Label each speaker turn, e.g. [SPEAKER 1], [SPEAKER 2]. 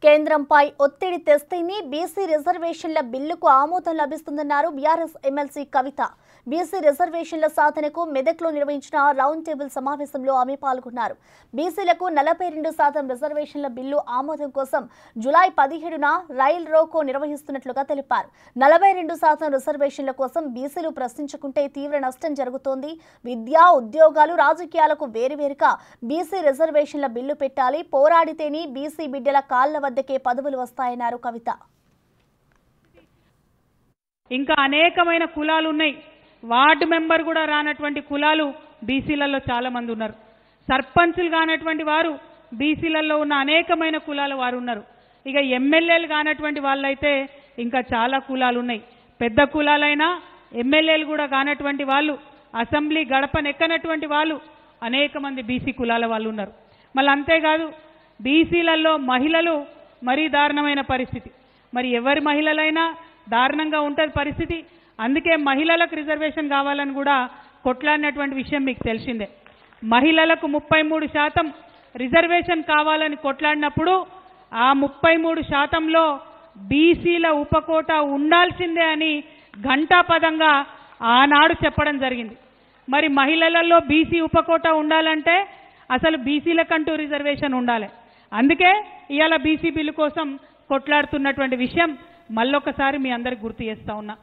[SPEAKER 1] కేంద్రంపై ఒత్తిడి తెస్తేనే బీసీ రిజర్వేషన్ల బిల్లుకు ఆమోదం లభిస్తుందన్నారు బీఆర్ఎస్ ఎమ్మెల్సీ కవిత. బీసీ రిజర్వేషన్ల సాధనకు మెదక్లో నిర్వహించిన రౌండ్ టేబుల్ సమావేశంలో ఆమె పాల్గొన్నారు. బీసీలకు 42% రిజర్వేషన్ల బిల్లు ఆమోదం కోసం జూలై 17న రైల్ రోకో నిర్వహిస్తున్నట్లుగా తెలిపారు. 42% రిజర్వేషన్ల కోసం బీసీలు ప్రశ్నించుకుంటే తీవ్ర నష్టం జరుగుతోంది. విద్యా, ఉద్యోగాలు, రాజకీయాలకు వేరువేరుగా బీసీ రిజర్వేషన్ల బిల్లు పెట్టాలి. పోరాడితేనే బీసీ బిడ్డల కాళ్ల వద్దకే పదవులు వస్తాయన్నారు కవిత.
[SPEAKER 2] ఇంకా అనేకమైన కులాలు ఉన్నాయి. వార్డు మెంబర్ కూడా రానటువంటి కులాలు బీసీలలో చాలా మంది ఉన్నారు. సర్పంచులు కానటువంటి వారు బీసీలలో ఉన్న అనేకమైన కులాల వారు ఉన్నారు. ఇక ఎమ్మెల్యేలు కానటువంటి వాళ్ళైతే ఇంకా చాలా కులాలు ఉన్నాయి. పెద్ద కులాలైనా ఎమ్మెల్యేలు కూడా కానటువంటి వాళ్ళు, అసెంబ్లీ గడపనెక్కనటువంటి వాళ్ళు అనేక మంది బీసీ కులాల వాళ్ళు ఉన్నారు. మళ్ళీ అంతేకాదు బీసీలలో మహిళలు మరీ దారుణమైన పరిస్థితి. మరి ఎవరి మహిళలైనా దారుణంగా ఉంటుంది పరిస్థితి. అందుకే మహిళలకు రిజర్వేషన్ కావాలని కూడా కొట్లాడినటువంటి విషయం మీకు తెలిసిందే. మహిళలకు 33% రిజర్వేషన్ కావాలని కొట్లాడినప్పుడు ఆ 33%లో బీసీల ఉపకోట ఉండాల్సిందే అని ఘంటాపదంగా ఆనాడు చెప్పడం జరిగింది. మరి మహిళలలో బీసీ ఉపకోట ఉండాలంటే అసలు బీసీలకంటూ రిజర్వేషన్ ఉండాలి. అందుకే ఇవాళ బీసీ బిల్లు కోసం కొట్లాడుతున్నటువంటి విషయం మళ్ళొకసారి మీ అందరికి గుర్తు చేస్తా ఉన్నా.